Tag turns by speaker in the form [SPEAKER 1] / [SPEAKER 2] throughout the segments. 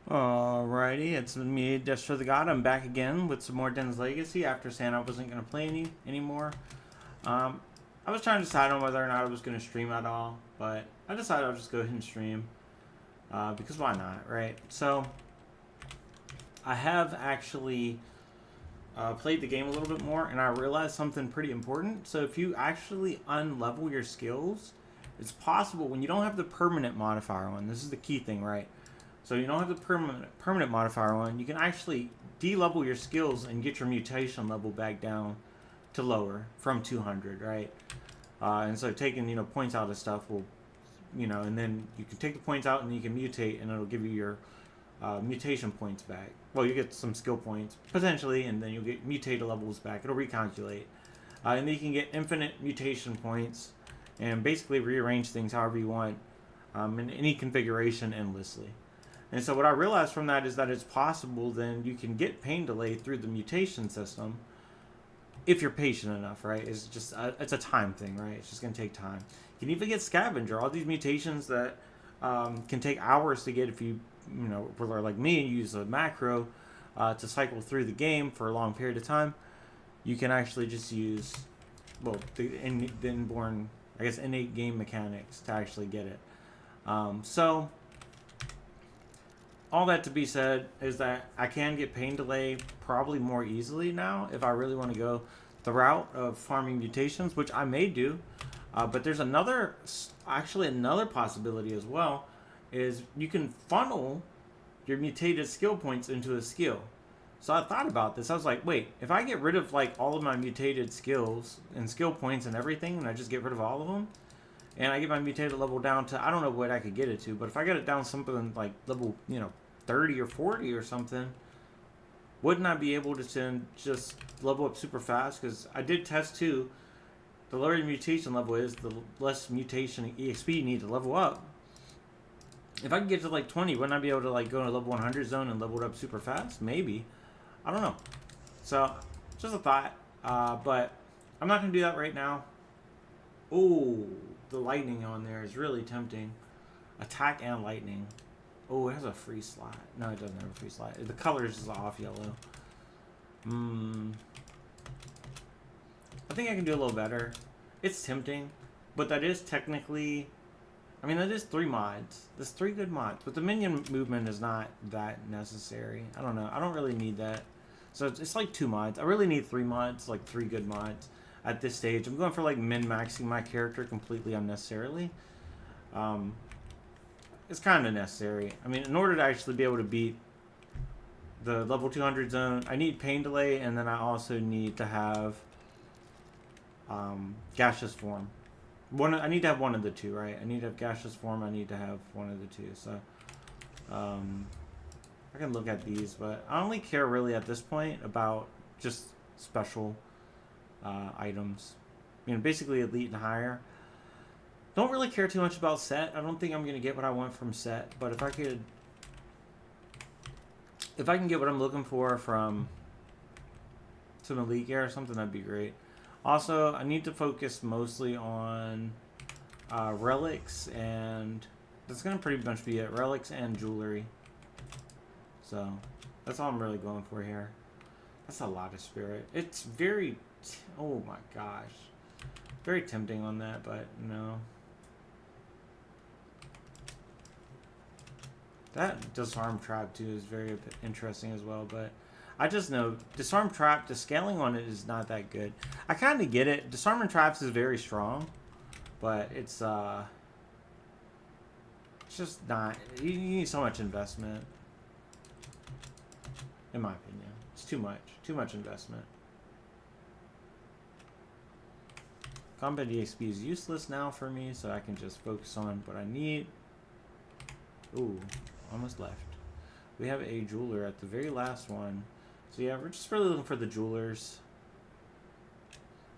[SPEAKER 1] Alrighty, it's me, Death for the God. I'm back again with some more Den's Legacy after saying I wasn't going to play anymore. Um, I was trying to decide on whether or not I was going to stream at all, but I decided I'll just go ahead and stream because why not, right? So, I have actually played the game a little bit more and I realized something pretty important. So, if you actually unlevel your skills, it's possible when you don't have the permanent modifier on. This is the key thing, right? So you don't have the permanent modifier on. You can actually de-level your skills and get your mutation level back down to lower from 200, right? And so taking points out of stuff will, and then you can take the points out and you can mutate and it'll give you your mutation points back. Well, you get some skill points potentially, and then you'll get mutated levels back. It'll recalculate, and then you can get infinite mutation points and basically rearrange things however you want in any configuration endlessly. And so what I realized from that is that it's possible then you can get pain delay through the mutation system if you're patient enough, right? It's just it's a time thing, right? It's just gonna take time. You can even get scavenger. All these mutations that can take hours to get if you were like me and use a macro to cycle through the game for a long period of time. You can actually just use the inborn, I guess, innate game mechanics to actually get it. So all that to be said is that I can get pain delay probably more easily now if I really want to go the route of farming mutations, which I may do. But there's another possibility as well, is you can funnel your mutated skill points into a skill. So I thought about this. I was like, wait, if I get rid of like all of my mutated skills and skill points and everything, and I just get rid of all of them, and I get my mutated level down to, I don't know what I could get it to, but if I get it down something like level, 30 or 40 or something, wouldn't I be able to just level up super fast? Because I did test too. The lower your mutation level is, the less mutation EXP you need to level up. If I could get to like 20, wouldn't I be able to like go to level 100 zone and level it up super fast? Maybe. I don't know. So, just a thought. But I'm not going to do that right now. Oh, the lightning on there is really tempting. Attack and lightning. Oh, it has a free slot. No, it doesn't have a free slot. The color is just off yellow. I think I can do a little better. It's tempting, but that is technically, that is 3 mods. There's 3 good mods, but the minion movement is not that necessary. I don't know. I don't really need that. So it's like 2 mods. I really need 3 mods, like 3 good mods at this stage. I'm going for like min-maxing my character completely unnecessarily. It's kind of necessary. In order to actually be able to beat the level 200 zone, I need pain delay, and then I also need to have gaseous form. I need to have one of the two, right? I need to have gaseous form. I need to have one of the two. So I can look at these, but I only care really at this point about just special items. Basically elite and higher. Don't really care too much about set. I don't think I'm gonna get what I want from set, but if I can get what I'm looking for from some elite gear or something, that'd be great. Also, I need to focus mostly on relics, and that's gonna pretty much be it. Relics and jewelry. So that's all I'm really going for here. That's a lot of spirit. It's very, oh my gosh, very tempting on that, but no. That disarm trap too is very interesting as well, but I just know disarm trap, the scaling on it is not that good. I kind of get it. Disarming traps is very strong, but it's just not. You need so much investment, in my opinion. It's too much investment. Combat EXP is useless now for me, so I can just focus on what I need. Ooh. Almost left. We have a jeweler at the very last one. So yeah, we're just really looking for the jewelers.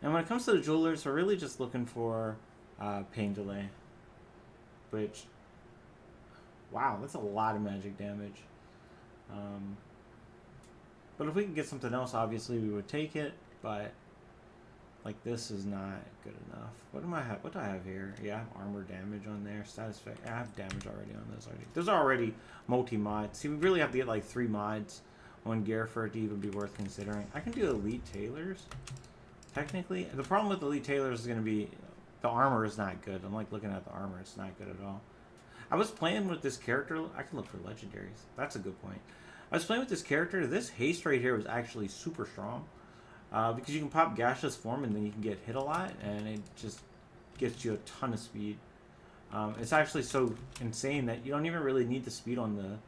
[SPEAKER 1] And when it comes to the jewelers, we're really just looking for pain delay. Which, wow, that's a lot of magic damage. But if we could get something else, obviously we would take it. But Like, this is not good enough. What do I have here? Yeah, I have armor damage on there. Status effect. I have damage already on those already. Those are already multi-mods. See, we really have to get like 3 mods on gear for it to even be worth considering. I can do elite tailors. Technically, the problem with elite tailors is going to be the armor is not good. I'm like looking at the armor. It's not good at all. I was playing with this character. I can look for legendaries. That's a good point. I was playing with this character. This haste right here was actually super strong. Because you can pop gaseous form and then you can get hit a lot, and it just gets you a ton of speed. It's actually so insane that you don't even really need the speed on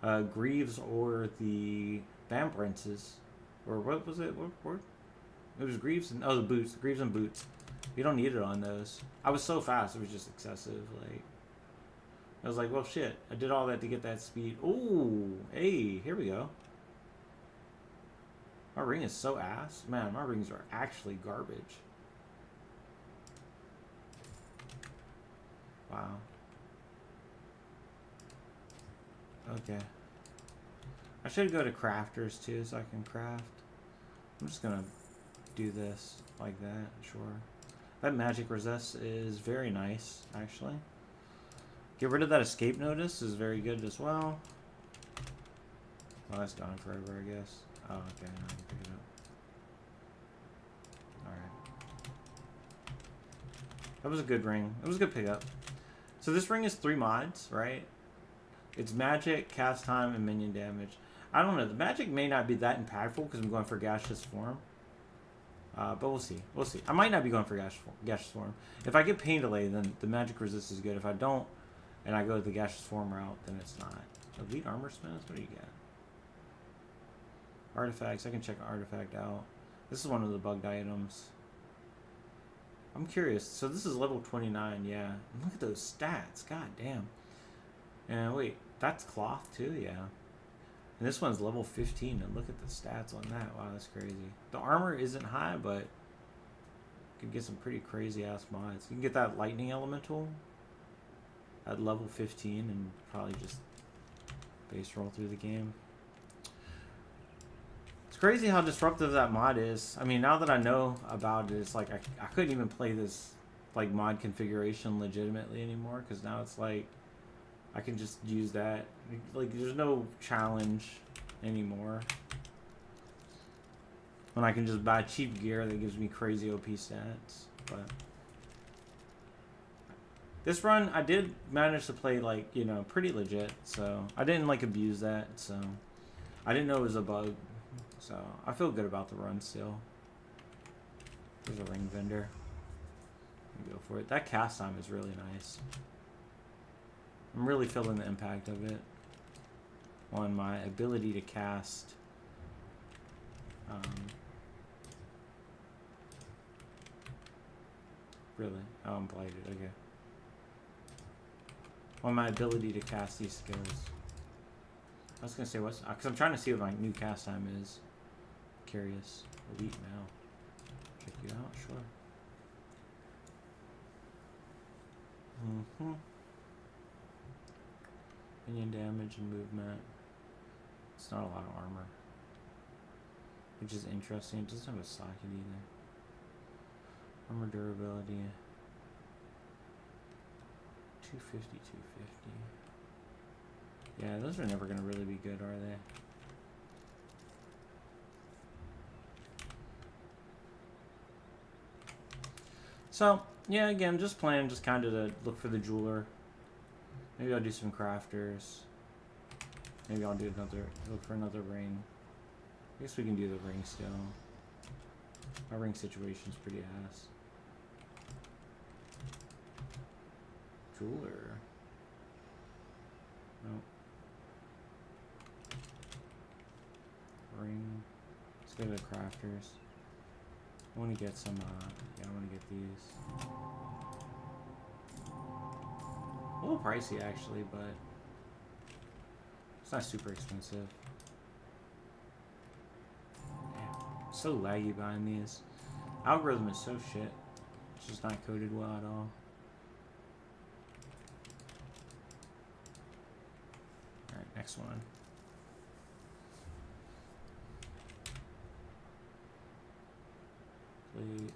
[SPEAKER 1] the Greaves or the Vampirenses. Or what was it? What? It was Greaves and... Oh, the boots. Greaves and boots. You don't need it on those. I was so fast, it was just excessive. Like, I was like, well, shit. I did all that to get that speed. Ooh, hey, here we go. My ring is so ass. Man, my rings are actually garbage. Wow. Okay. I should go to crafters too so I can craft. I'm just gonna do this like that, sure. That magic resist is very nice, actually. Get rid of that escape notice is very good as well. Well, that's gone forever, I guess. Oh, okay, now I can pick it up. Alright. That was a good ring. It was a good pickup. So this ring is 3 mods, right? It's magic, cast time, and minion damage. I don't know. The magic may not be that impactful because I'm going for gaseous form. But we'll see. We'll see. I might not be going for gaseous form. If I get pain delay, then the magic resist is good. If I don't, and I go the gaseous form route, then it's not. Elite armor smiths? What do you get? Artifacts. I can check an artifact out. This is one of the bugged items. I'm curious. So this is level 29, yeah. And look at those stats. God damn. And wait, that's cloth too? Yeah. And this one's level 15, and look at the stats on that. Wow, that's crazy. The armor isn't high, but you can get some pretty crazy ass mods. You can get that lightning elemental at level 15 and probably just base roll through the game. It's crazy how disruptive that mod is. I mean, now that I know about it, it's like I couldn't even play this like mod configuration legitimately anymore, because now it's like I can just use that. Like, there's no challenge anymore. When I can just buy cheap gear that gives me crazy OP stats. But this run, I did manage to play, like, you know, pretty legit. So I didn't, like, abuse that. So I didn't know it was a bug. So I feel good about the run still. There's a ring vendor. Go for it. That cast time is really nice. I'm really feeling the impact of it on my ability to cast. Really? Oh, I'm blighted. Okay. On my ability to cast these skills. I was gonna say what's because I'm trying to see what my new cast time is. Curious. Elite now. Check you out. Sure. Minion damage and movement. It's not a lot of armor. Which is interesting. It doesn't have a socket either. Armor durability. 250, 250. Yeah, those are never going to really be good, are they? So, yeah, again, just playing, just kind of to look for the jeweler. Maybe I'll do some crafters. Maybe I'll do look for another ring. I guess we can do the ring still. Our ring situation's pretty ass. Jeweler. Nope. Ring. Let's go to the crafters. I want to get some, yeah, I want to get these. A little pricey actually, but it's not super expensive. Damn, so laggy behind these. Algorithm is so shit. It's just not coded well at all. Alright, next one. Plate.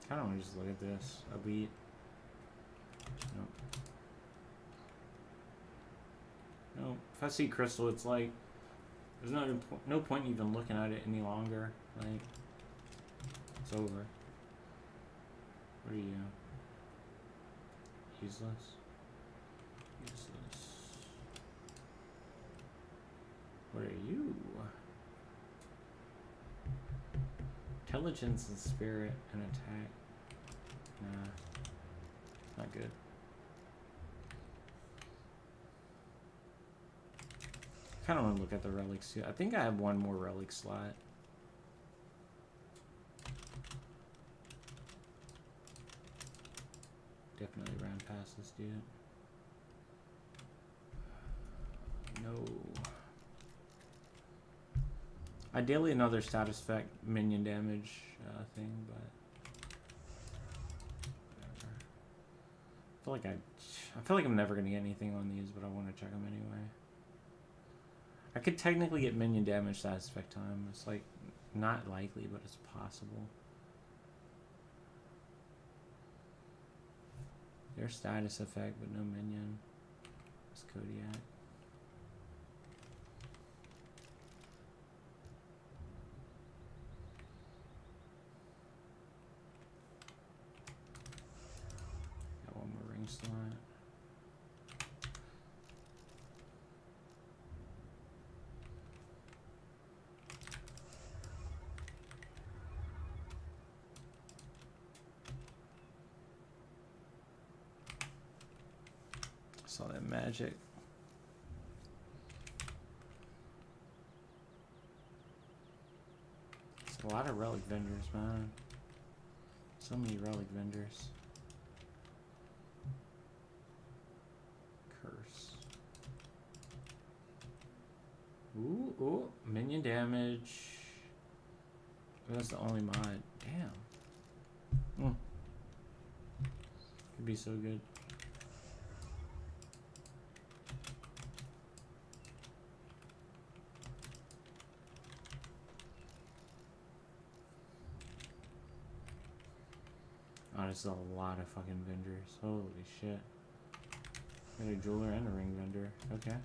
[SPEAKER 1] Kind of want to just look at this. Elite. Nope. Nope. If I see crystal, it's like there's no point even looking at it any longer. Like it's over. What are you? Useless. Useless. What are you? Intelligence and spirit and attack. Nah. Not good. Kind of want to look at the relics too. I think I have one more relic slot. Definitely ran past this dude. No. Ideally another status effect minion damage thing, but whatever. I feel like I'm never gonna get anything on these, but I want to check them anyway. I could technically get minion damage status effect time. It's like not likely, but it's possible. There's status effect, but no minion. It's Kodiak. Got one more ring slot. Saw that magic. It's a lot of relic vendors, man. So many relic vendors. Curse. Ooh, minion damage. That's the only mod. Damn. Could be so good. Oh, this is a lot of fucking vendors. Holy shit. Got a jeweler and a ring vendor. Okay.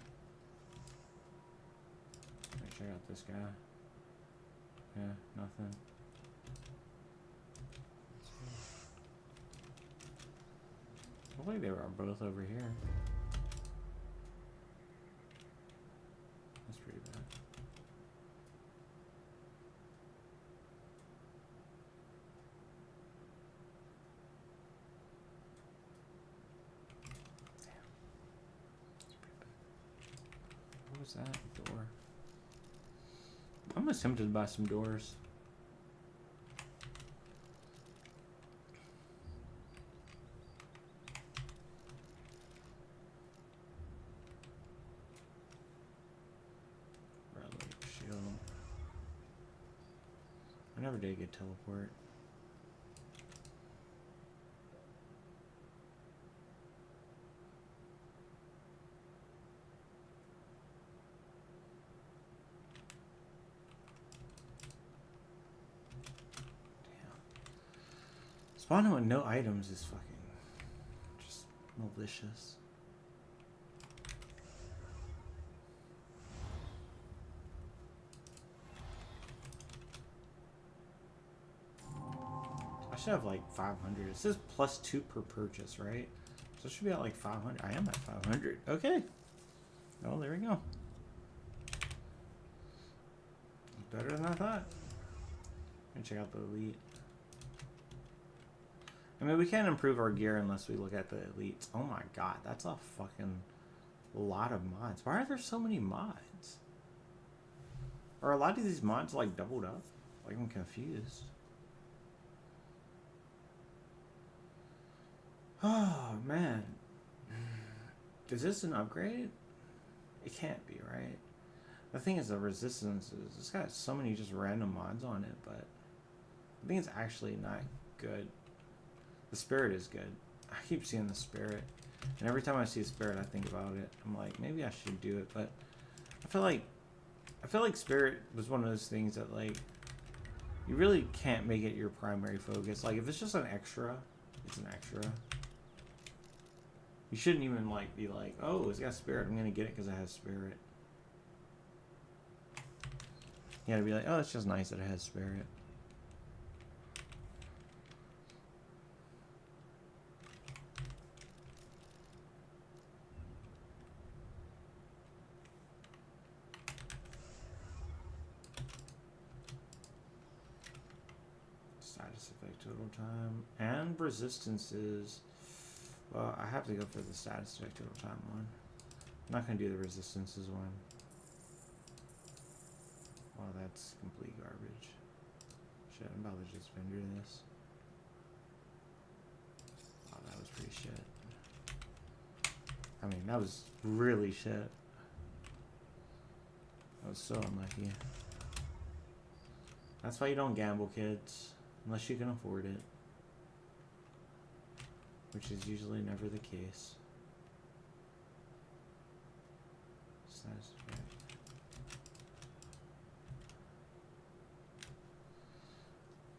[SPEAKER 1] Check out this guy. Yeah, nothing. Hopefully they were both over here. That's pretty bad. What was that door? I'm just tempted to buy some doors. Relic shield. I never did get teleport. Spawning with no items is fucking just malicious. I should have like 500. It says +2 per purchase, right? So it should be at like 500. I am at 500. Okay. Oh, there we go. Better than I thought. Gonna check out the elite. I mean, we can't improve our gear unless we look at the elites. Oh my god, that's a fucking lot of mods. Why are there so many mods? Are a lot of these mods like doubled up? Like, I'm confused. Oh man. Is this an upgrade? It can't be, right? The thing is, the resistance is, it's got so many just random mods on it, but I think it's actually not good. The spirit is good. I keep seeing the spirit, and every time I see a spirit, I think about it. I'm like, maybe I should do it, but I feel like spirit was one of those things that, like, you really can't make it your primary focus. Like, if it's just an extra, it's an extra. You shouldn't even, like, be like, oh, it's got spirit, I'm gonna get it because it has spirit. You gotta be like, oh, it's just nice that it has spirit. Status effect total time. And resistances. Well, I have to go for the status effect total time one. I'm not gonna do the resistances one. Well, that's complete garbage. Shit, I'm about to just render this. Oh, that was pretty shit. I mean, that was really shit. I was so unlucky. That's why you don't gamble, kids. Unless you can afford it. Which is usually never the case. Status effect.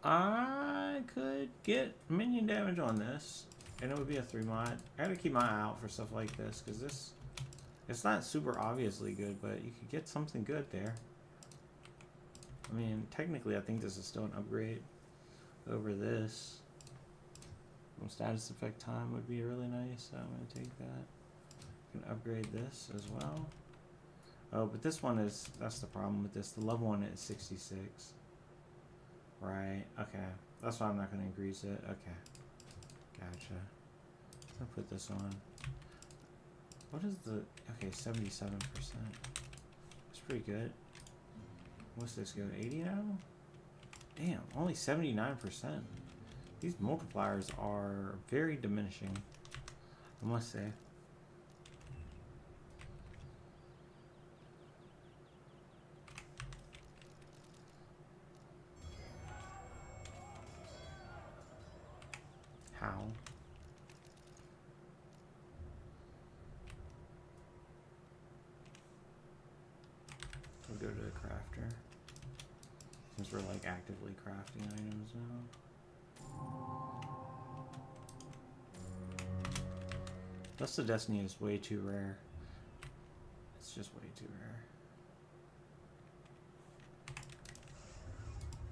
[SPEAKER 1] I could get minion damage on this, and it would be a 3 mod. I gotta keep my eye out for stuff like this, because this, it's not super obviously good, but you could get something good there. I mean, technically, I think this is still an upgrade over this. Status effect time would be really nice, so I'm going to take that. You can upgrade this as well. Oh, but this one is, that's the problem with this. The level one is 66. Right, okay. That's why I'm not going to increase it. Okay. Gotcha. I'll put this on. What is the, okay, 77%. That's pretty good. What's this go, 80 now? Damn, only 79%. These multipliers are very diminishing, I must say. How? We'll go to the crafter. Since we're like actively crafting items now. Dust of Destiny is way too rare. It's just way too rare.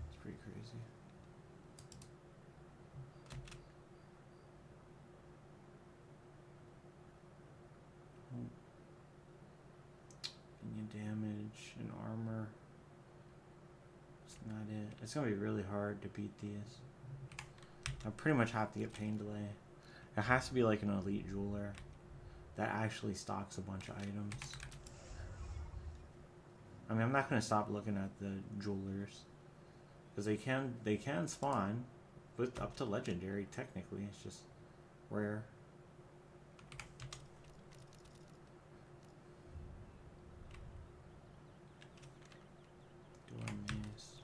[SPEAKER 1] It's pretty crazy. Minion damage and armor. It's not it. It's gonna be really hard to beat these. I pretty much have to get Pain Delay. It has to be like an elite jeweler that actually stocks a bunch of items. I mean, I'm not gonna stop looking at the jewelers because they can spawn, but up to legendary technically. It's just rare. Doing these.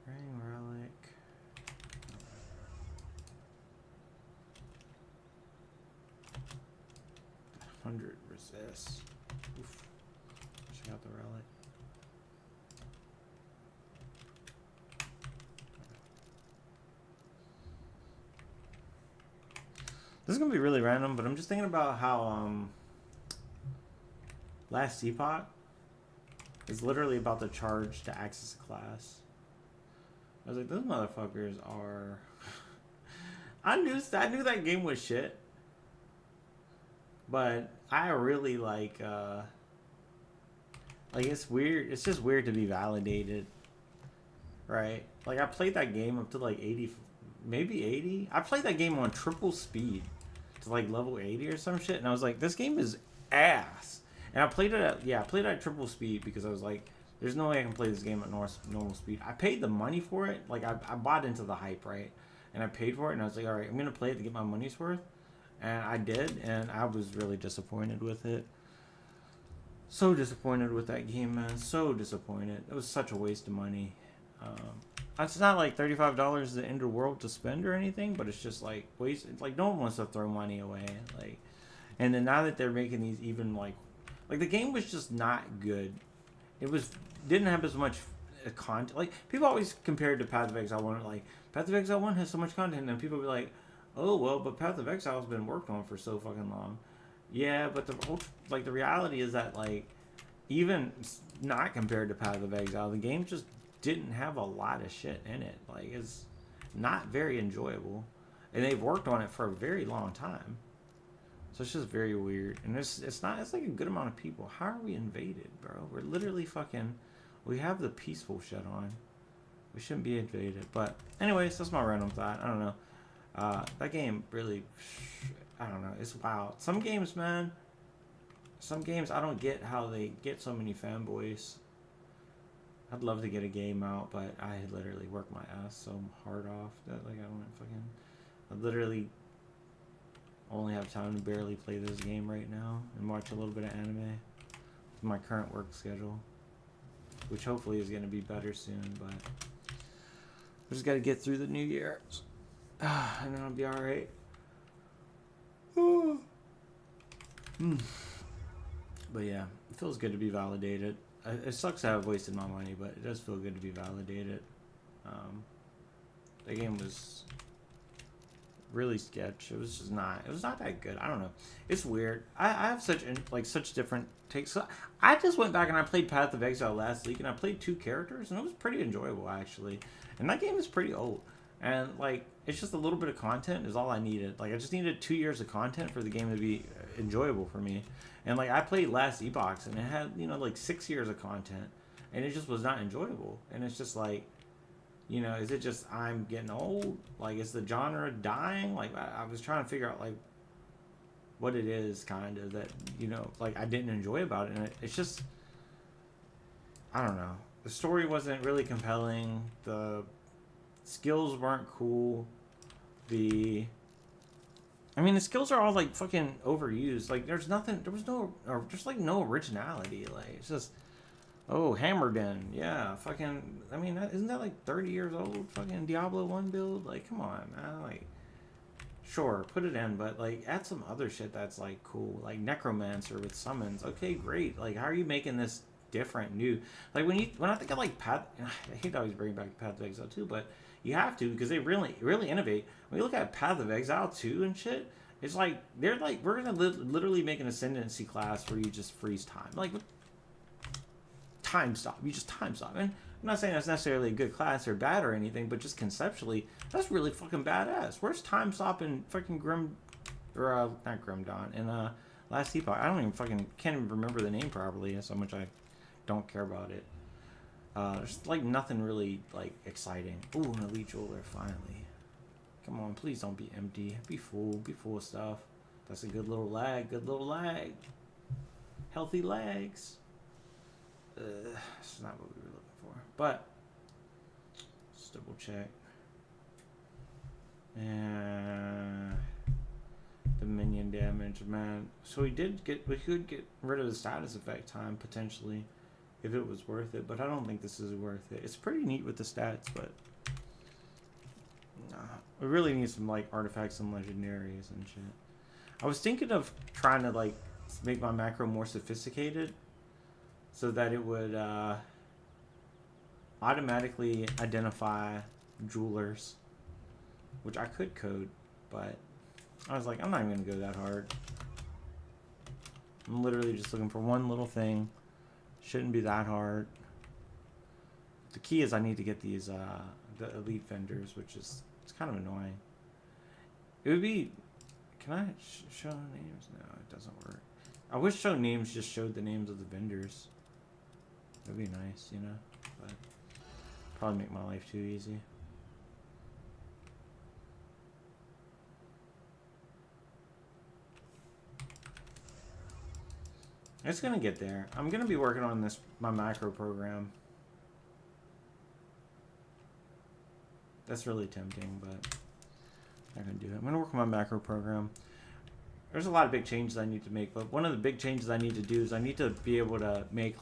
[SPEAKER 1] Ring relic. 100 resist. Oof. Check out the relic. This is gonna be really random, but I'm just thinking about how Last Epoch is literally about to charge to access a class. I was like, those motherfuckers are. I knew that game was shit, but I really like it's weird. It's just weird to be validated, right? Like I played that game up to like 80, maybe 80. I played that game on triple speed to like level 80 or some shit, and I was like, this game is ass. And I played it at triple speed because I was like, there's no way I can play this game at normal speed. I paid the money for it. Like, I bought into the hype, right? And I paid for it, and I was like, all right, I'm going to play it to get my money's worth. And I did, and I was really disappointed with it. So disappointed with that game, man. So disappointed. It was such a waste of money. It's not like $35 is the end of the world to spend or anything, but it's just like waste. Like, no one wants to throw money away. Like, And then now that they're making these even like the game was just not good. It was didn't have as much content. Like people always compared to Path of Exile 1, like Path of Exile 1 has so much content, and people be like, oh well, but Path of Exile has been worked on for so fucking long. Yeah, but the reality is that like even not compared to Path of Exile, the game just didn't have a lot of shit in it. Like it's not very enjoyable, and they've worked on it for a very long time. So it's just very weird, and it's like a good amount of people. How are we invaded, bro? We're literally fucking. We have the peaceful shit on. We shouldn't be invaded, but anyways, that's my random thought. I don't know. That game really, I don't know. It's wild. Some games, man. Some games I don't get how they get so many fanboys. I'd love to get a game out, but I literally work my ass so hard off that like I don't fucking. I literally only have time to barely play this game right now and watch a little bit of anime with my current work schedule, which hopefully is going to be better soon, but we just got to get through the new year and then I'll be alright. But yeah, it feels good to be validated. It sucks to have wasted my money, but it does feel good to be validated. The game was really sketch. It was not that good. I don't know. It's weird. I have such different takes. So I just went back and I played Path of Exile last week, and I played 2 characters, and it was pretty enjoyable actually. And that game is pretty old, and like it's just a little bit of content is all I needed. Like I just needed 2 years of content for the game to be enjoyable for me. And like I played Last Epoch, and it had like 6 years of content, and it just was not enjoyable. And it's just like, is it just I'm getting old? Like, is the genre dying? Like, I was trying to figure out, like, what it is, kind of, that, like, I didn't enjoy about it. And it's just, I don't know. The story wasn't really compelling. The skills weren't cool. The skills are all, like, fucking overused. Like, there's no originality. Like, it's just... Oh, Hammerden, yeah, fucking, isn't that like 30 years old, fucking Diablo 1 build? Like, come on, man, like, sure, put it in, but, like, add some other shit that's, like, cool, like Necromancer with summons, okay, great, like, how are you making this different, new, like, when I think of, like, I hate to always bring back Path of Exile 2, but you have to, because they really innovate. When you look at Path of Exile 2 and shit, it's like, they're like, we're gonna literally make an ascendancy class where you just freeze time, like, time stop. You just time stop. And I'm not saying that's necessarily a good class or bad or anything, but just conceptually, that's really fucking badass. Where's time stop in fucking not Grim Dawn, in Last Epoch? I don't even can't even remember the name properly. That's how much I don't care about it. There's like nothing really like exciting. Ooh, an elite jeweler, finally. Come on, please don't be empty. Be full of stuff. That's a good little lag. Healthy lags. It's not what we were looking for, but let's double check. And the minion damage, man. So we could get rid of the status effect time potentially if it was worth it, but I don't think this is worth it. It's pretty neat with the stats, but nah, we really need some like artifacts and legendaries and shit. I was thinking of trying to like make my macro more sophisticated, so that it would automatically identify jewelers, which I could code, but I was like, I'm not even going to go that hard. I'm literally just looking for one little thing. Shouldn't be that hard. The key is I need to get these the elite vendors, which is it's kind of annoying. It would be... Can I show names? No, it doesn't work. I wish show names just showed the names of the vendors. That'd be nice, but probably make my life too easy. It's gonna get there. I'm gonna be working on my macro program. That's really tempting, but I'm not gonna do it. I'm gonna work on my macro program. There's a lot of big changes I need to make, but one of the big changes I need to do is I need to be able to make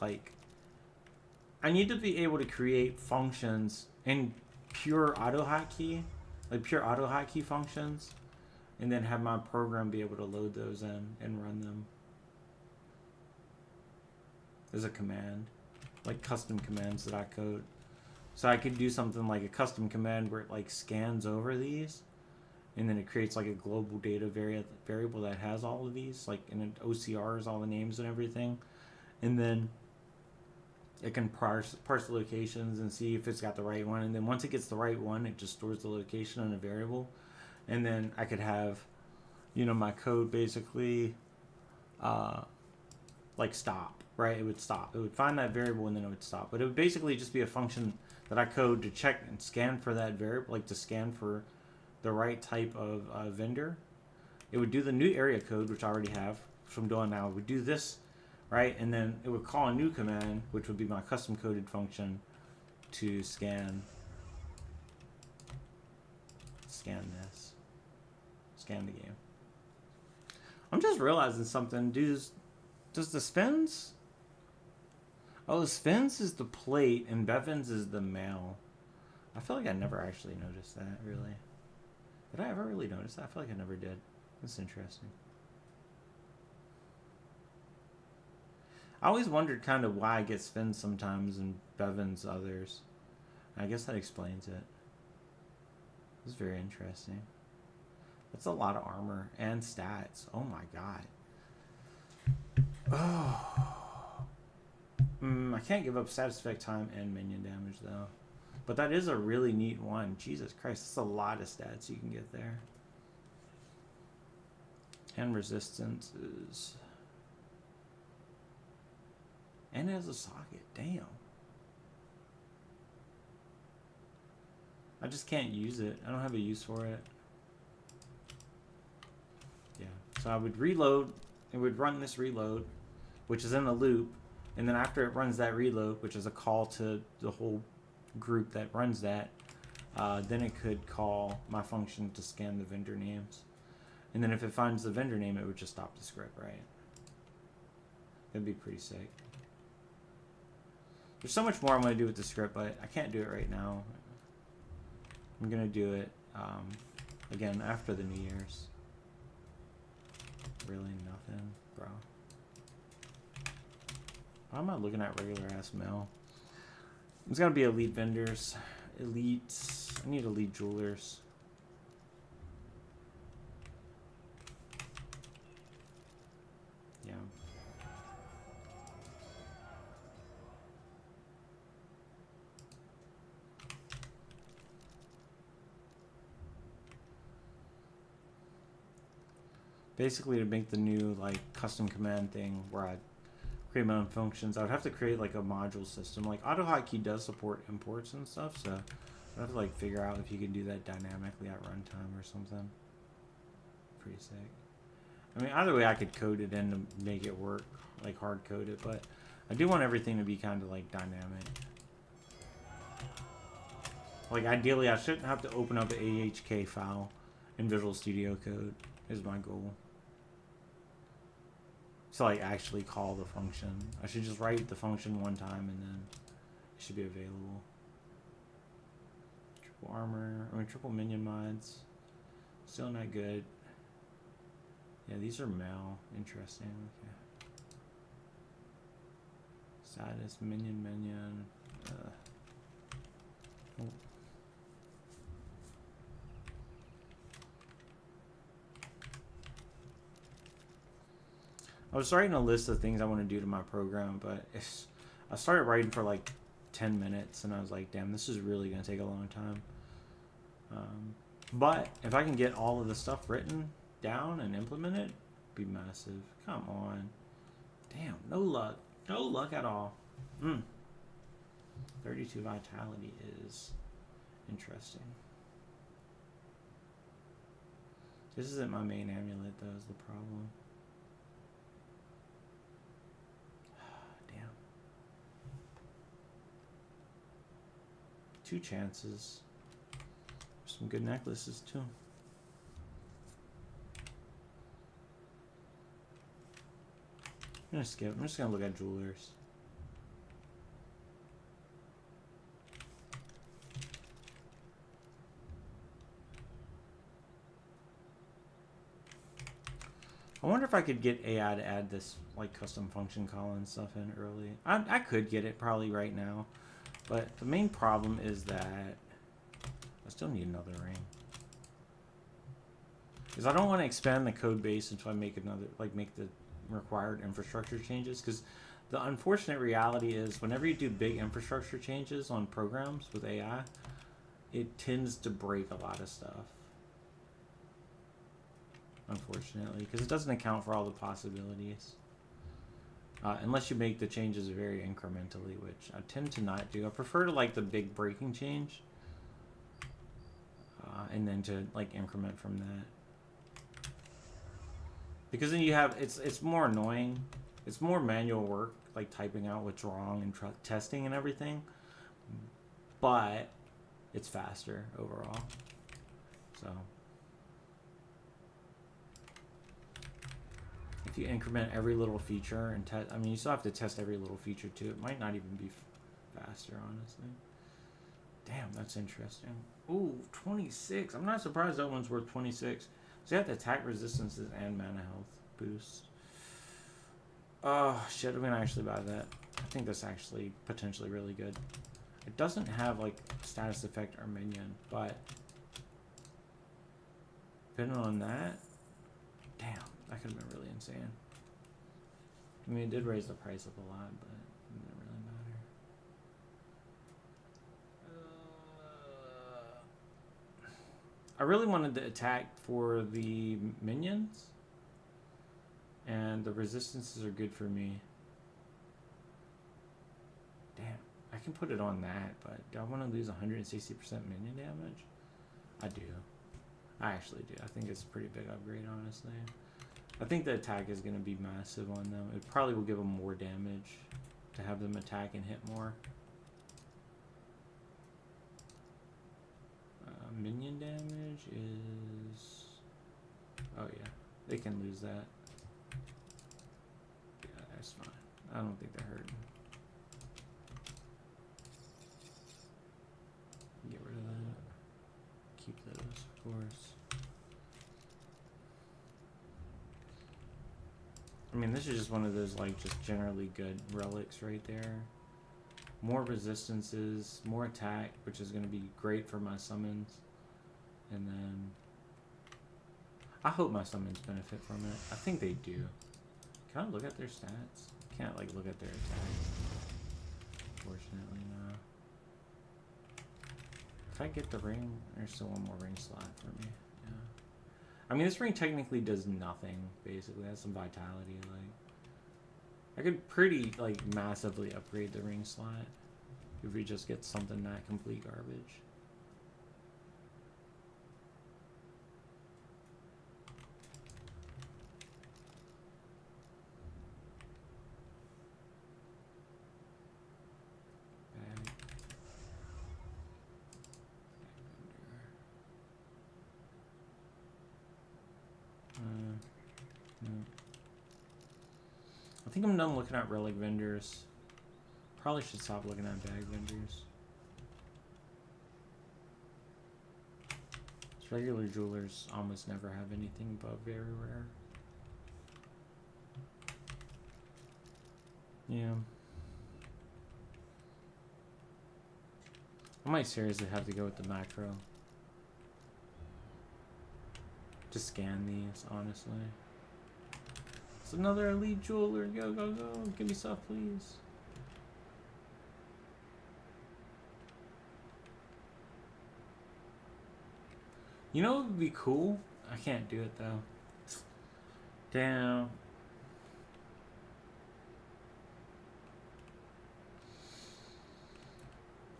[SPEAKER 1] I need to be able to create functions in pure auto hotkey, like pure auto hotkey functions, and then have my program be able to load those in and run them as a command, like custom commands that I code. So I could do something like a custom command where it like scans over these, and then it creates like a global data variable that has all of these, like in an OCRs, all the names and everything, and then it can parse the locations and see if it's got the right one, and then once it gets the right one, it just stores the location in a variable, and then I could have, you know, my code basically like stop, right? It would stop. It would find that variable and then it would stop. But it would basically just be a function that I code to check and scan for that variable, like to scan for the right type of vendor. It would do the new area code, which I already have, which I'm doing now. It would do this, right? And then it would call a new command, which would be my custom coded function to scan this. Scan the game. I'm just realizing something. Does the Spins? Oh, the Spins is the plate and Bevins is the mail. I feel like I never actually noticed that, really. Did I ever really notice that? I feel like I never did. That's interesting. I always wondered kind of why I get Spins sometimes and Bevins others. I guess that explains it. It's very interesting. That's a lot of armor and stats. Oh my god. Oh. I can't give up status effect time and minion damage though. But that is a really neat one. Jesus Christ, that's a lot of stats you can get there. And resistance is... And it has a socket. Damn. I just can't use it. I don't have a use for it. Yeah. So I would reload. It would run this reload, which is in a loop. And then after it runs that reload, which is a call to the whole group that runs that, then it could call my function to scan the vendor names. And then if it finds the vendor name, it would just stop the script, right? That'd be pretty sick. There's so much more I'm going to do with the script, but I can't do it right now. I'm going to do it, again, after the New Year's. Really nothing, bro. Why am I looking at regular ass mail? It's going to be elite vendors. Elites. I need elite jewelers. Yeah. Basically, to make the new like custom command thing where I create my own functions, I would have to create like a module system. Like AutoHotkey does support imports and stuff, so I'd have to like figure out if you can do that dynamically at runtime or something. Pretty sick. I mean, either way, I could code it in to make it work, like hard code it, but I do want everything to be kind of like dynamic. Like ideally, I shouldn't have to open up an AHK file in Visual Studio Code. Is my goal. To like actually call the function. I should just write the function one time and then it should be available. Triple armor, I mean triple minion mods. Still not good. Yeah, these are male. Interesting. Okay. Status, minion. Oh. I was writing a list of things I want to do to my program, but I started writing for like 10 minutes, and I was like, damn, this is really going to take a long time. But if I can get all of the stuff written down and implement it, it'd be massive. Come on. Damn, no luck. No luck at all. 32 vitality is interesting. This isn't my main amulet, though, is the problem. Damn. 2 chances. Some good necklaces, too. I'm gonna skip. I'm just gonna look at jewelers. I wonder if I could get AI to add this like custom function call and stuff in early. I could get it probably right now, but the main problem is that I still need another ring. Because I don't want to expand the code base until I make another, like make the required infrastructure changes. Because the unfortunate reality is whenever you do big infrastructure changes on programs with AI, it tends to break a lot of stuff. Unfortunately, because it doesn't account for all the possibilities. Unless you make the changes very incrementally, which I tend to not do. I prefer to like the big breaking change. And then to like increment from that. Because then you have, it's more annoying. It's more manual work, like typing out what's wrong and testing and everything. But it's faster overall. So if you increment every little feature and test, I mean, you still have to test every little feature too. It might not even be faster, honestly. Damn, that's interesting. Ooh, 26. I'm not surprised that one's worth 26. So you have to attack resistances and mana health boost. Oh, shit, I'm gonna actually buy that. I think that's actually potentially really good. It doesn't have, like, status effect or minion, but depending on that, damn, that could have been really insane. I mean, it did raise the price up a lot, but it didn't really matter. I really wanted to attack for the minions, and the resistances are good for me. Damn, I can put it on that, but do I want to lose 160% minion damage? I do. I actually do. I think it's a pretty big upgrade, honestly. I think the attack is going to be massive on them. It probably will give them more damage to have them attack and hit more. Minion damage is... Oh yeah, they can lose that. Yeah, that's fine. I don't think they're hurting. Get rid of that. Keep those, of course. I mean, this is just one of those, like, just generally good relics right there. More resistances, more attack, which is going to be great for my summons. And then I hope my summons benefit from it. I think they do. Can I look at their stats? Can't, like, look at their attacks. Unfortunately, no. If I get the ring, there's still one more ring slot for me. Yeah. I mean, this ring technically does nothing, basically. It has some vitality, like. I could pretty, like, massively upgrade the ring slot if we just get something not complete garbage. I think I'm done looking at relic vendors. Probably should stop looking at bag vendors. Regular jewelers almost never have anything above very rare. Yeah. I might seriously have to go with the macro. Just scan these, honestly. It's another elite jeweler. Go, go, go. Give me stuff, please. You know what would be cool? I can't do it, though. Damn.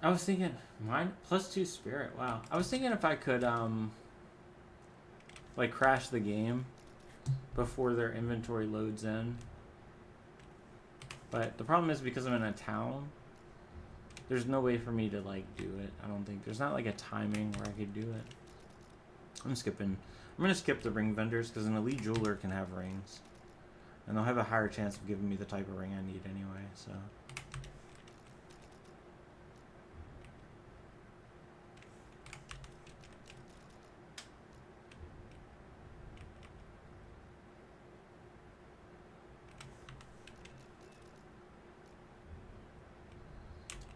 [SPEAKER 1] I was thinking, mine +2 spirit. Wow. I was thinking if I could, like, crash the game before their inventory loads in. But the problem is because I'm in a town, there's no way for me to, like, do it. I don't think. There's not, like, a timing where I could do it. I'm skipping. I'm going to skip the ring vendors because an elite jeweler can have rings. And they'll have a higher chance of giving me the type of ring I need anyway, so...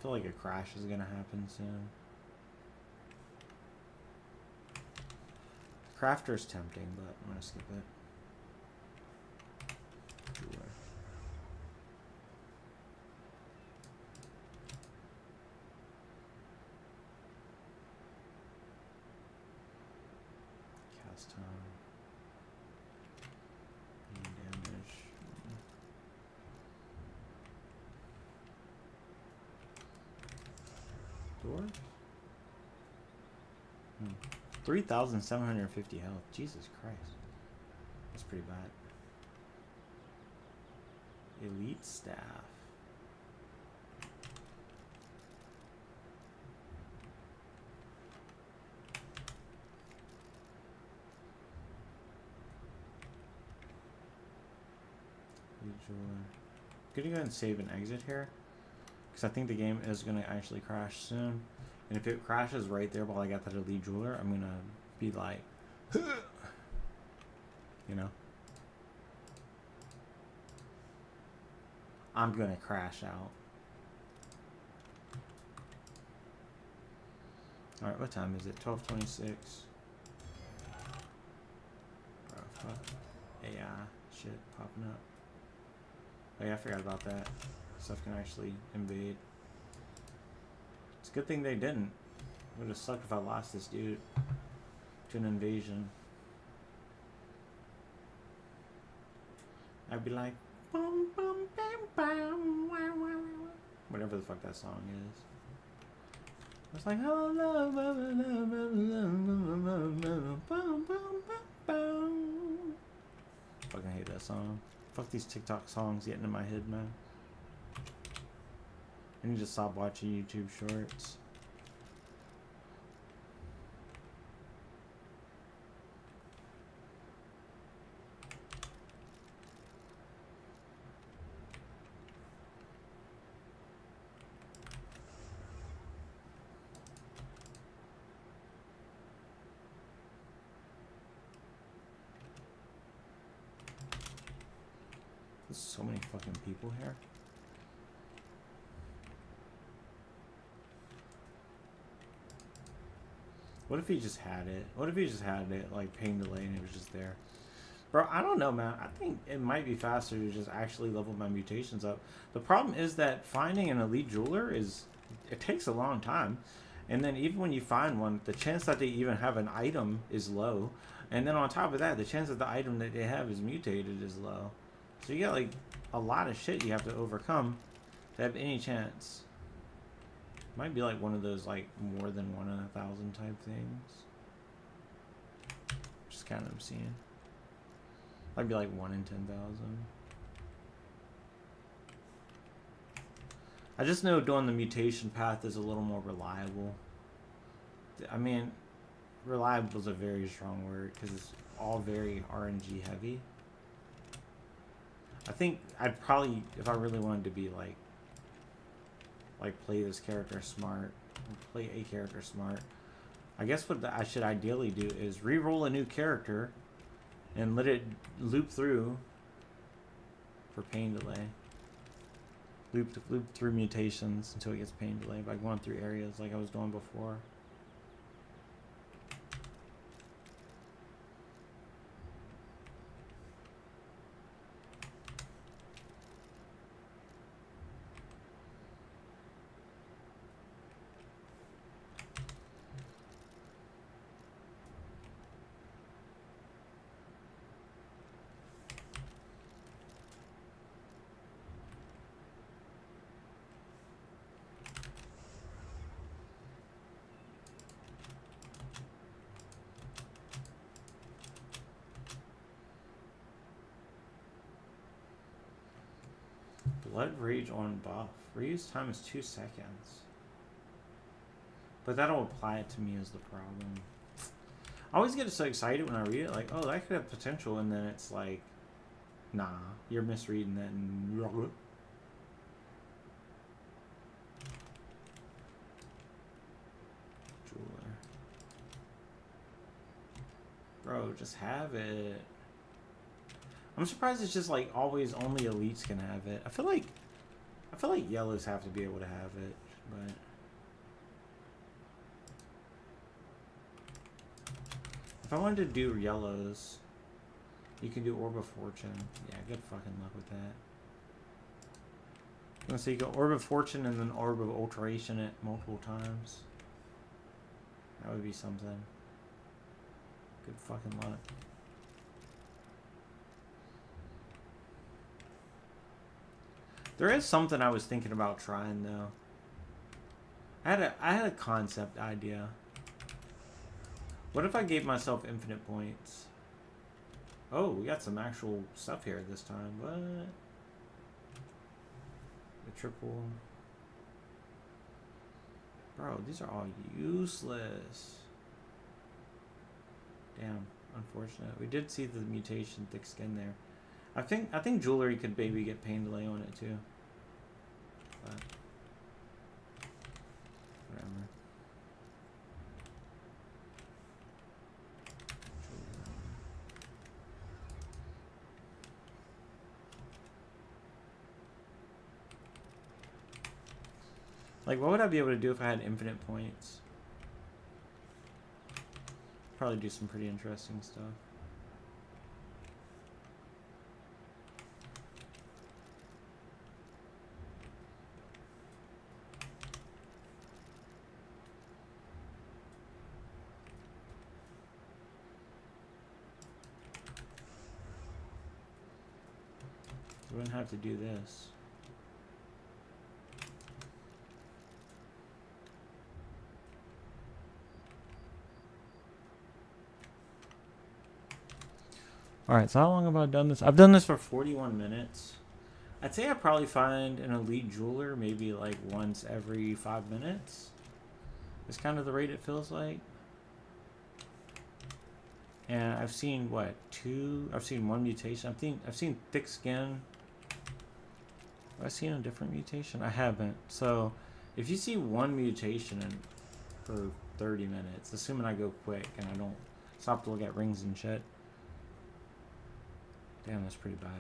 [SPEAKER 1] feel like a crash is gonna happen soon. Crafter's tempting, but I'm gonna skip it. Jeweler. Cast time. Damage. Door? 3,750 health. Jesus Christ. That's pretty bad. Elite staff. Could you go ahead and save and exit here? Because I think the game is going to actually crash soon. And if it crashes right there while I got that elite jeweler, I'm going to be like, you know? I'm going to crash out. Alright, what time is it? 12:26. Oh, fuck. AI shit popping up. Oh yeah, I forgot about that. Stuff can actually invade. It's a good thing they didn't. It would have sucked if I lost this dude to an invasion. I'd be like, boom, boom, bam, bam, wah, wah, wah. Whatever the fuck that song is. It's like, oh, love, love, love, love, love, boom, boom, boom. Fucking hate that song. Fuck these TikTok songs getting in my head, man. I need to stop watching YouTube shorts. There's so many fucking people here. What if he just had it? What if he just had it, like, ping delay and it was just there? Bro, I don't know, man. I think it might be faster to just actually level my mutations up. The problem is that finding an elite jeweler it takes a long time. And then even when you find one, the chance that they even have an item is low. And then on top of that, the chance that the item that they have is mutated is low. So you got, like, a lot of shit you have to overcome to have any chance. Might be like one of those, like, more than 1 in 1,000 type things. Just kind of obscene. Might be like 1 in 10,000. I just know doing the mutation path is a little more reliable. I mean, reliable is a very strong word because it's all very RNG heavy. I think I'd probably, if I really wanted to be like play this character smart, play a character smart, I guess what I should ideally do is re-roll a new character and let it loop through for pain delay. Loop through mutations until it gets pain delay by going through areas like I was doing before. Blood Rage on buff. Reuse time is 2 seconds. But that'll apply it to me as the problem. I always get so excited when I read it, like, oh, that could have potential, and then it's like, nah, you're misreading that. And jeweler. Bro, just have it. I'm surprised it's just like always only elites can have it. I feel like yellows have to be able to have it. But if I wanted to do yellows, you can do Orb of Fortune. Yeah, good fucking luck with that. So you go Orb of Fortune and then Orb of Alteration it multiple times. That would be something. Good fucking luck. There is something I was thinking about trying though. I had a concept idea. What if I gave myself infinite points? Oh, we got some actual stuff here this time. What? The triple. Bro, these are all useless. Damn, unfortunate. We did see the mutation thick skin there. I think jewelry could maybe get pain delay on it too. But whatever. Like, what would I be able to do if I had infinite points? Probably do some pretty interesting stuff. We wouldn't have to do this. Alright, so how long have I done this? I've done this for 41 minutes. I'd say I probably find an elite jeweler maybe like once every 5 minutes. It's kind of the rate it feels like. And I've seen what, 2? I've seen 1 mutation. I've seen thick skin. Have I seen a different mutation? I haven't. So if you see 1 mutation for 30 minutes, assuming I go quick and I don't stop to look at rings and shit. Damn, that's pretty bad.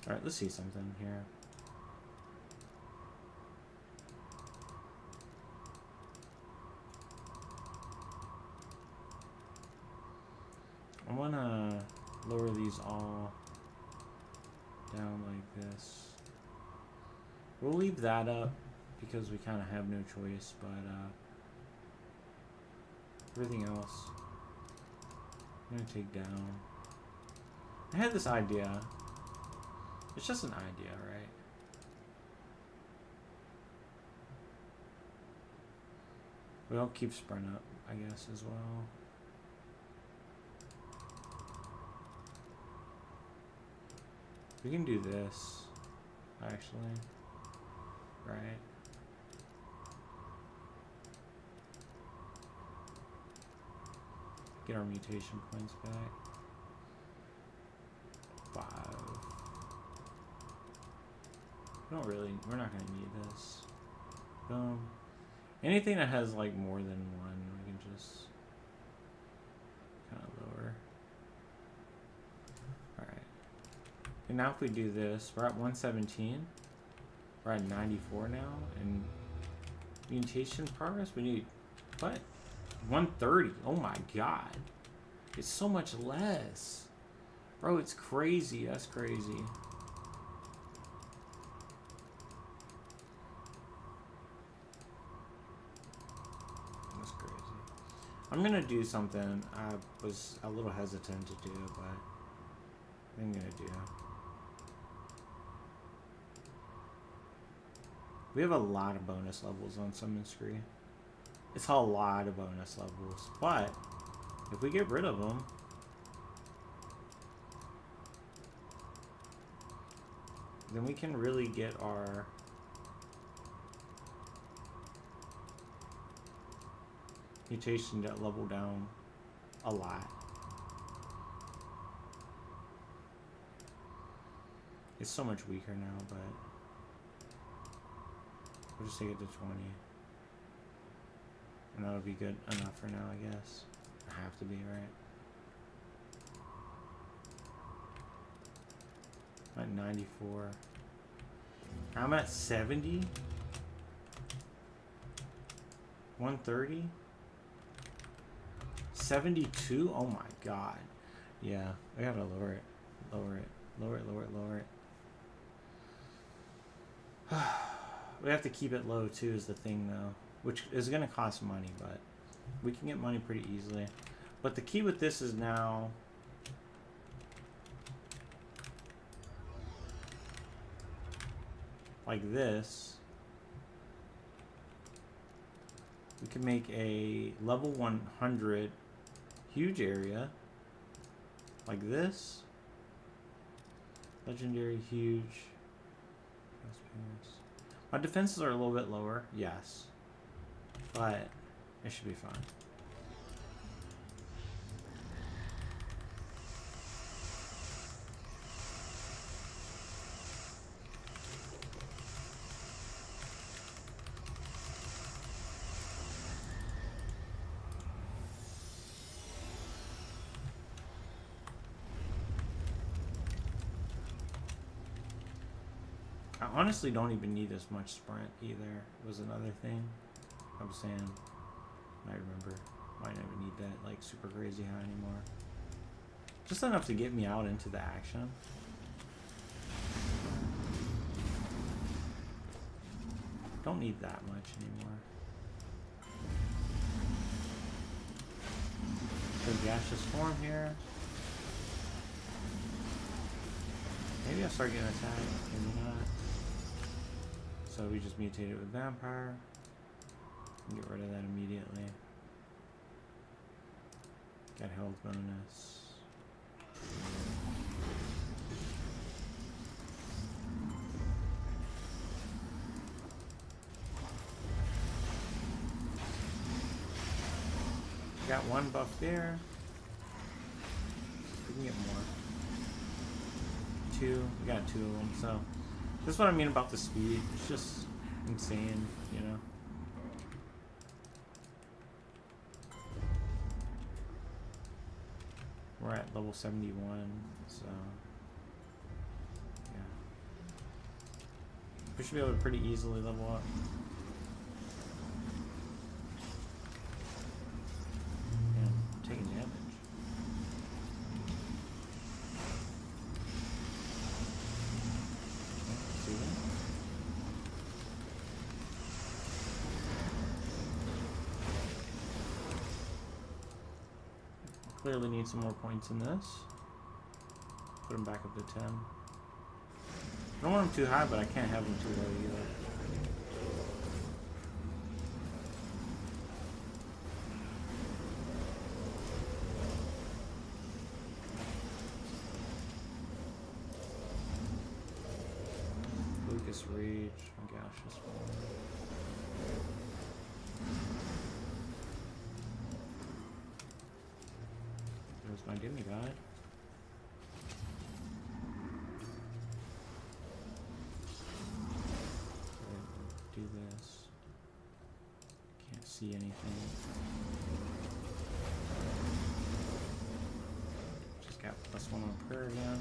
[SPEAKER 1] Alright, let's see something here. I want to lower these all down like this. We'll leave that up because we kind of have no choice, but everything else I'm going to take down. I had this idea. It's just an idea, right? We'll keep sprint up, I guess, as well. We can do this, actually. Right. Get our mutation points back. 5. We're not gonna need this. Boom. Anything that has like more than 1, we can just kind of lower. Alright. And now if we do this, we're at 117. We're at 94 now, and mutation progress, we need, what? 130, oh my god. It's so much less. Bro, it's crazy, that's crazy. That's crazy. I'm gonna do something I was a little hesitant to do, but I'm gonna do. We have a lot of bonus levels on Summon Scree. It's a lot of bonus levels, but if we get rid of them, then we can really get our mutation level down a lot. It's so much weaker now, but we'll just take it to 20. And that'll be good enough for now, I guess. I have to be, right? I'm at 94. I'm at 70. 130. 72. Oh my god. Yeah, I gotta lower it. Lower it. Lower it, lower it, lower it. We have to keep it low too is the thing though. Which is gonna cost money, but we can get money pretty easily. But the key with this is now like this. We can make a level 100 huge area like this. Legendary huge. My defenses are a little bit lower, yes, but it should be fine. I honestly don't even need as much sprint either. Was another thing I was saying. I remember. Might not even need that like super crazy high anymore. Just enough to get me out into the action. Don't need that much anymore. So gaseous form here. Maybe I'll start getting attacked. Maybe not. So we just mutated with vampire. Get rid of that immediately. Got health bonus. Got one buff there. We can get more. Two. We got two of them. So this is what I mean about the speed. It's just insane, you know. We're at level 71, so yeah. We should be able to pretty easily level up. Yeah, taking damage. Oh, see that? Clearly need some more points in this. Put them back up to 10. I don't want them too high, but I can't have them too low either. Lucas Rage. Oh gosh, this one. There's my demigod. Do this. Can't see anything. Just got +1 on prayer again.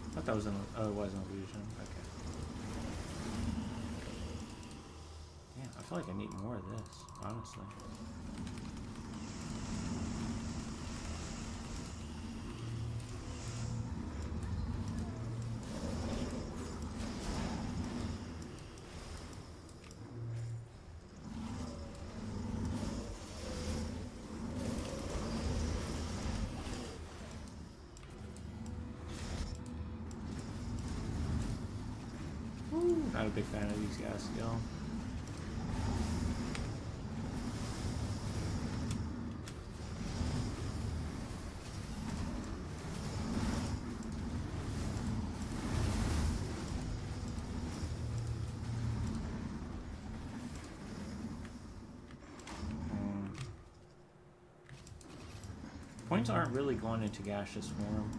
[SPEAKER 1] I thought that was an oh, it was an illusion. Okay. Yeah, I feel like I need more of this, honestly. Not a big fan of these guys still. Points aren't really going into gaseous form.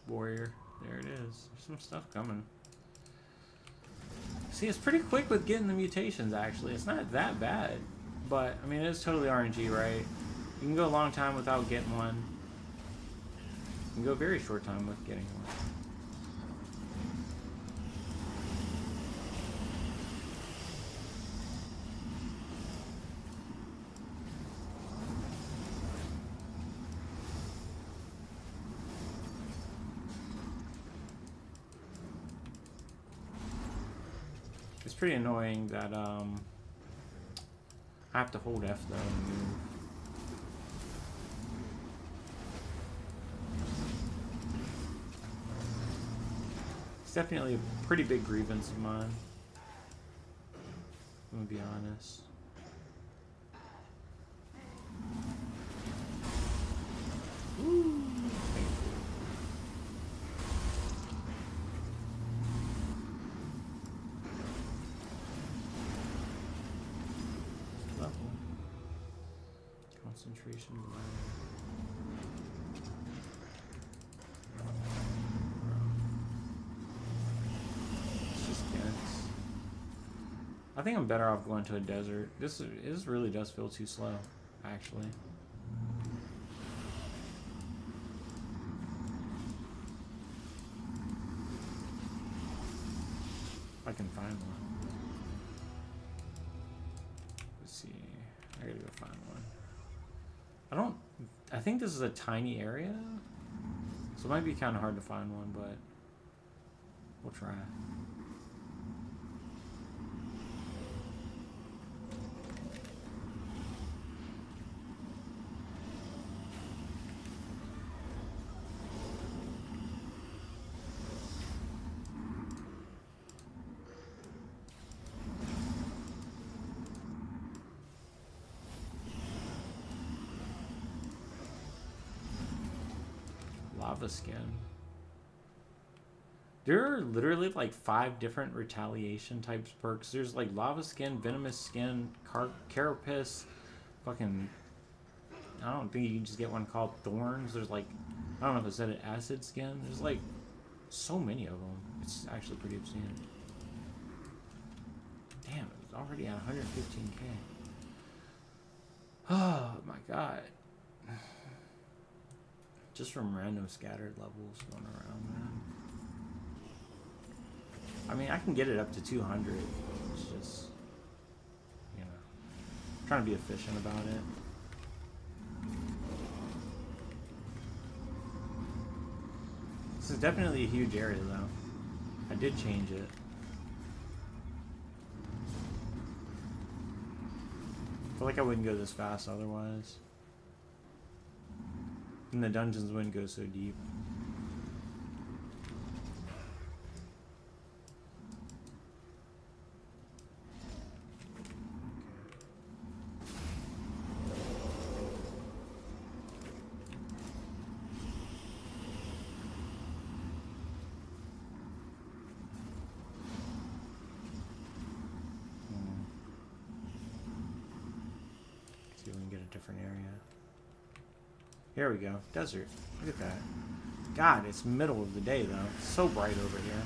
[SPEAKER 1] warrior. There it is. There's some stuff coming. See, it's pretty quick with getting the mutations, actually. It's not that bad. But, I mean, it is totally RNG, right? You can go a long time without getting one. You can go a very short time with getting one. It's pretty annoying that I have to hold F though and move. It's definitely a pretty big grievance of mine. I'm gonna be honest. Ooh. Concentration it's just dense. I think I'm better off going to a desert. This really does feel too slow, actually. If I can find one. Let's see. I gotta go find one. I think this is a tiny area, so it might be kind of hard to find one, but we'll try. Lava skin. There are literally like 5 different retaliation types perks. There's like lava skin, venomous skin, carapace, fucking. I don't think you can just get one called thorns. There's like, I don't know if it said an acid skin. There's like so many of them. It's actually pretty obscene. Damn, it's already at 115k. Oh my god. Just from random scattered levels going around, man. I mean, I can get it up to 200. It's just, you know, trying to be efficient about it. This is definitely a huge area, though. I did change it. I feel like I wouldn't go this fast otherwise. And the dungeons wouldn't go so deep. See if we can get a different area. Here we go. Desert. Look at that. God, it's middle of the day, though. It's so bright over here.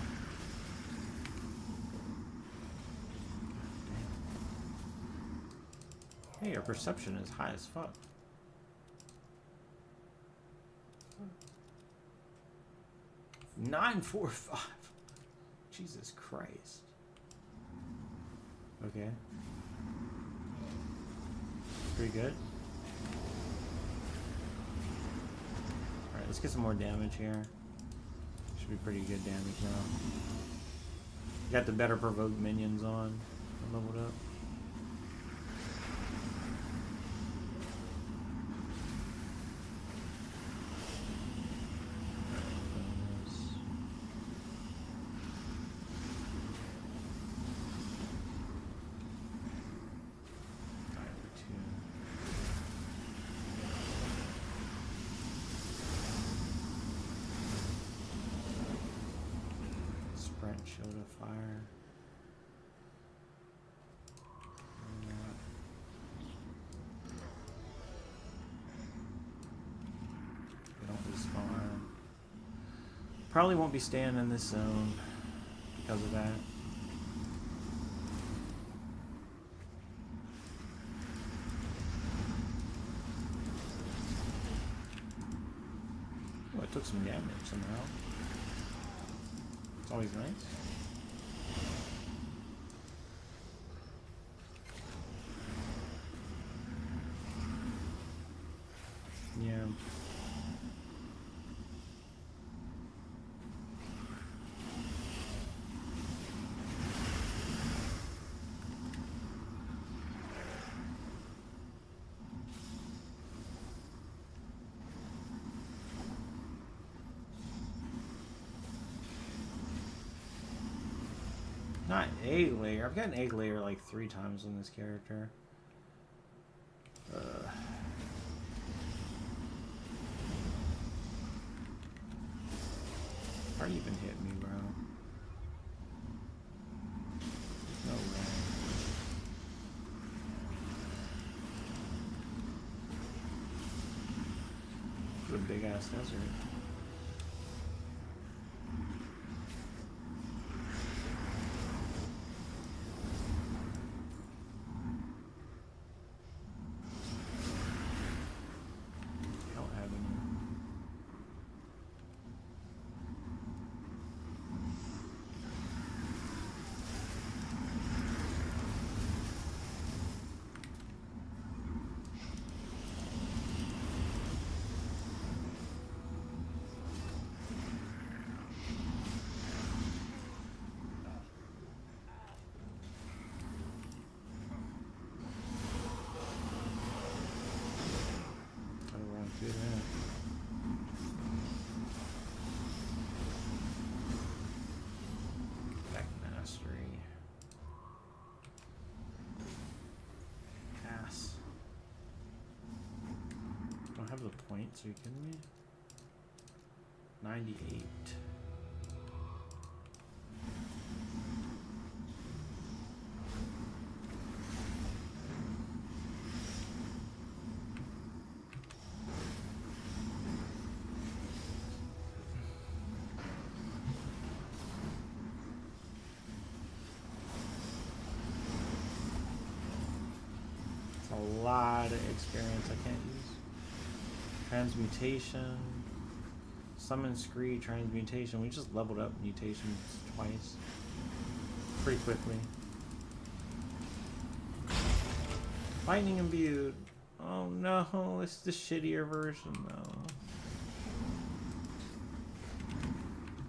[SPEAKER 1] Hey, our perception is high as fuck. — 945. Jesus Christ. Okay. Pretty good. Let's get some more damage here. Should be pretty good damage now. Got the better provoked minions on. I leveled up. Shield of fire. They don't respawn. probably won't be staying in this zone because of that. Oh, it took some damage somehow. It's always nice. Yeah. Not egg layer. I've gotten egg layer like 3 times on this character. How you even hit me, bro? No way. It's a big ass desert. Back mastery. Pass. Don't have the points, are you kidding me? 98. A lot of experience I can't use. Transmutation. Summon Scree, Transmutation. We just leveled up mutations twice. Pretty quickly. Lightning Imbued. Oh no, it's the shittier version though.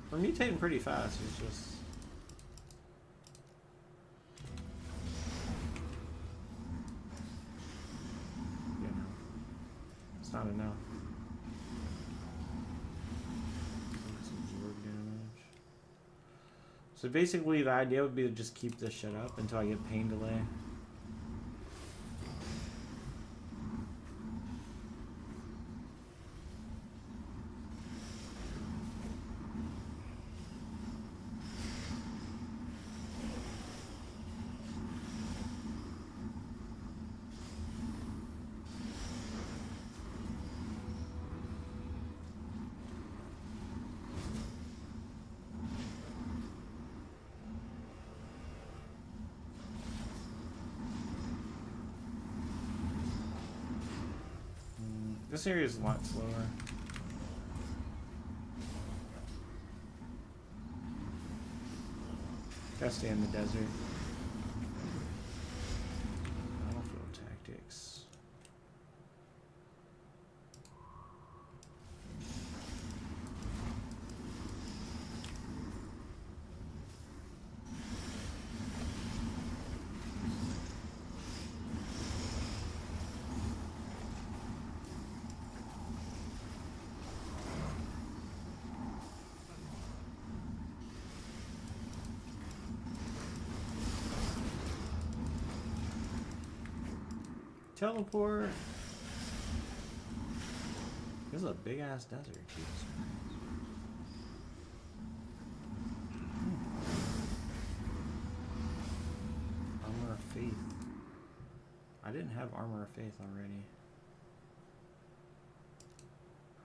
[SPEAKER 1] We're mutating pretty fast, it's just... not enough. Absorb damage. So basically the idea would be to just keep this shit up until I get pain delay. This area is a lot slower. Gotta stay in the desert. Battlefield tactics. Teleport. This is a big ass desert. Jesus. Armor of Faith. I didn't have Armor of Faith already.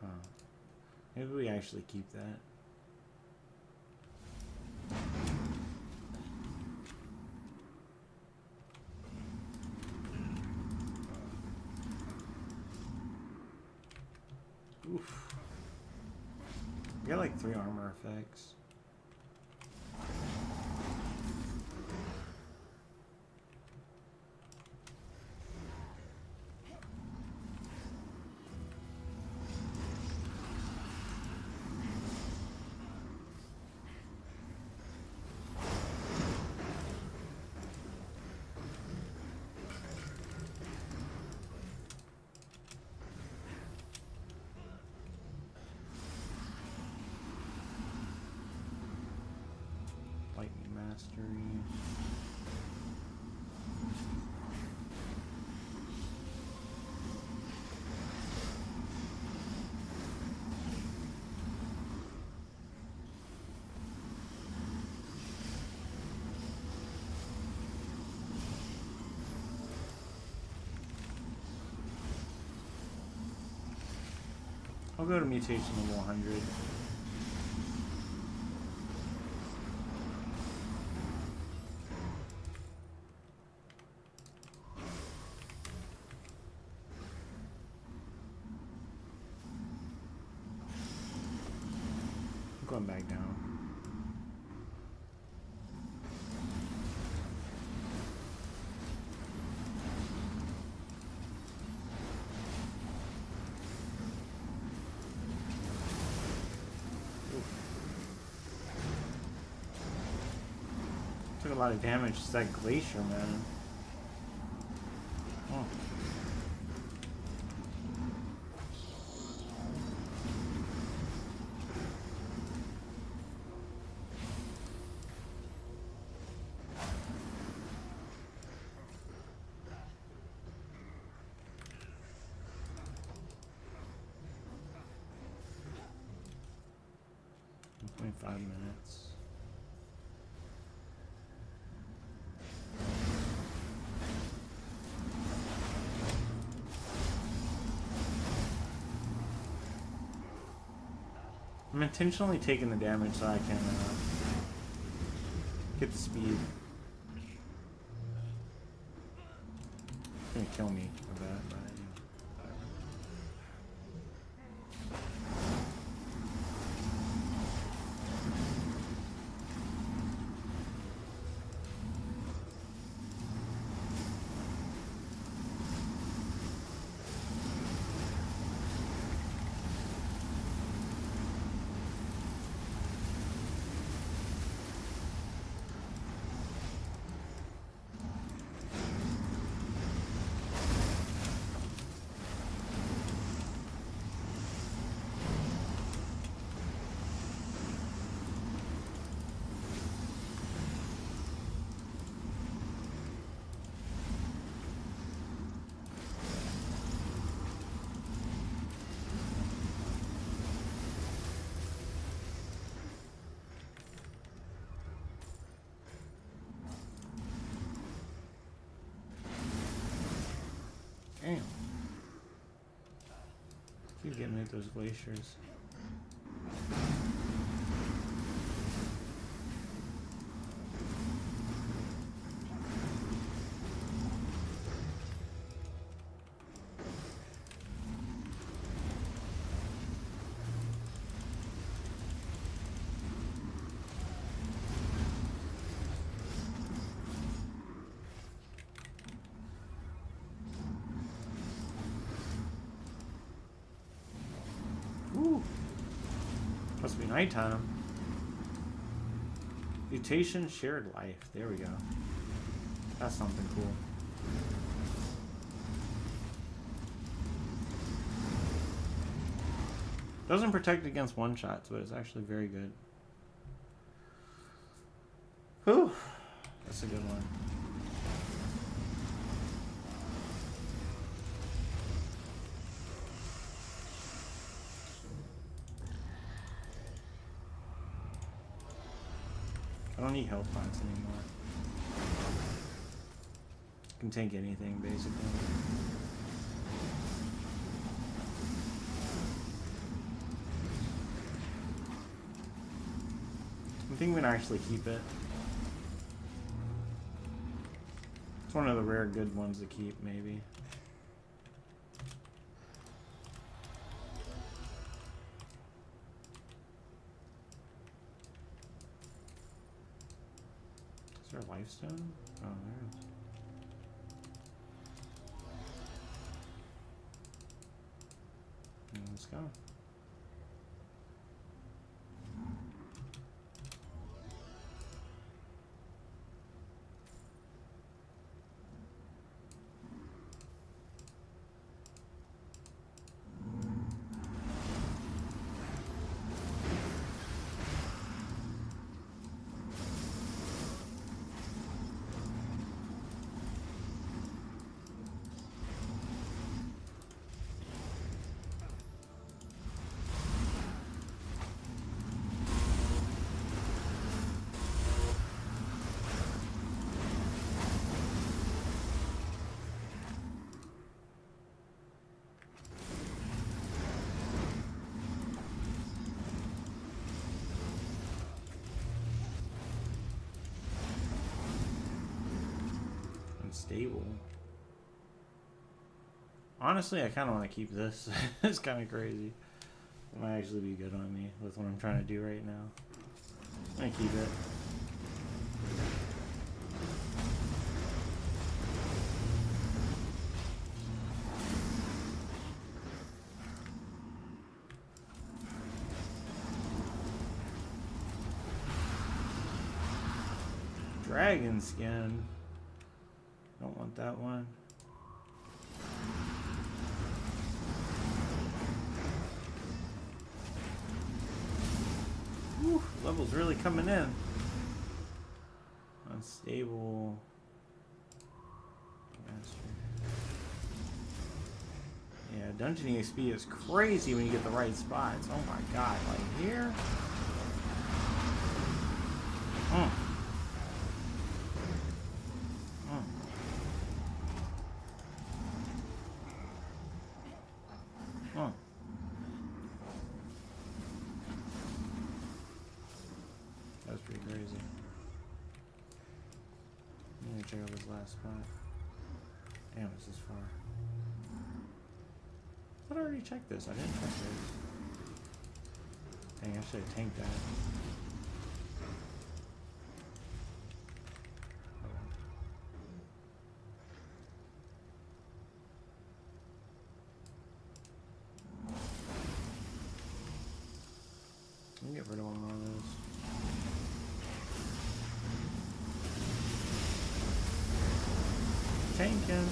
[SPEAKER 1] Huh. Maybe we actually keep that. I got like 3 armor effects. Lightning Mastery. I'll go to mutation level 100. I'm going back down. Took a lot of damage. It's that glacier, man. Oh. In 5 minutes. I'm intentionally taking the damage so I can get the speed. It's gonna kill me for that, but damn. Keep getting at those glaciers. Ooh. Must be nighttime. Mutation shared life. There we go. That's something cool. Doesn't protect against one-shots, but it's actually very good. Whew. That's a good one. I don't need health pots anymore. I can tank anything, basically. I think we can actually keep it. It's one of the rare good ones to keep, maybe. there a life stone? Oh, there is. Let's go. Stable. Honestly, I kind of want to keep this. It's kind of crazy. It might actually be good on me with what I'm trying to do right now. I'm gonna keep it. Dragon skin. Don't want that one. Whew, level's really coming in. Unstable. Yeah, dungeon EXP is crazy when you get the right spots. Oh my god, like here? That's pretty crazy. I'm gonna check out this last spot. Damn, this is far. I already checked this. I didn't check this. Dang, I should have tanked that. Let me get rid of one of those. Tanking.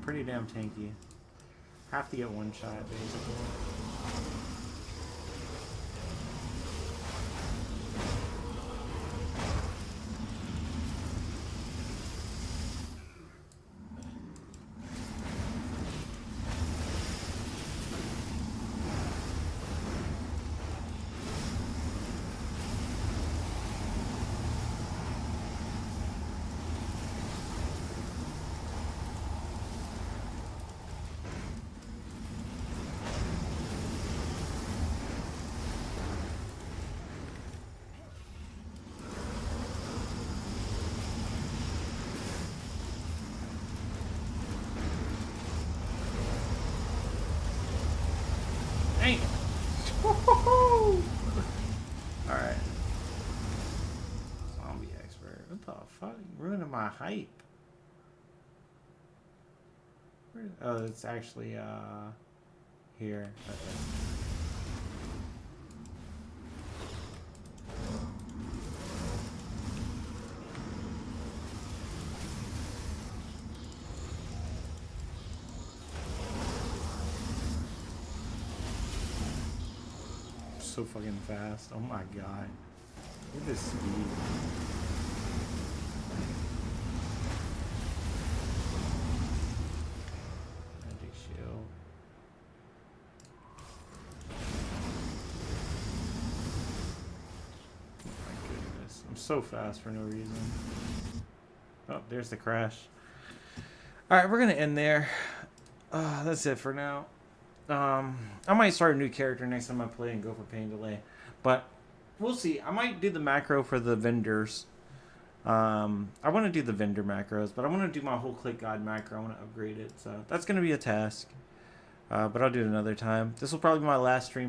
[SPEAKER 1] Pretty damn tanky. Have to get one shot, basically. Alright. Zombie expert. What the fuck? Ruining my hype. Oh, it's actually, here. Okay. So fucking fast. Oh my god. Look at this speed. Magic shield. Oh my goodness. I'm so fast for no reason. Oh, there's the crash. Alright, we're gonna end there. That's it for now. I might start a new character next time I play and go for pain delay. But we'll see. I might do the macro for the vendors. I want to do the vendor macros, but I want to do my whole click guide macro. I want to upgrade it, so that's going to be a task. But I'll do it another time. This will probably be my last stream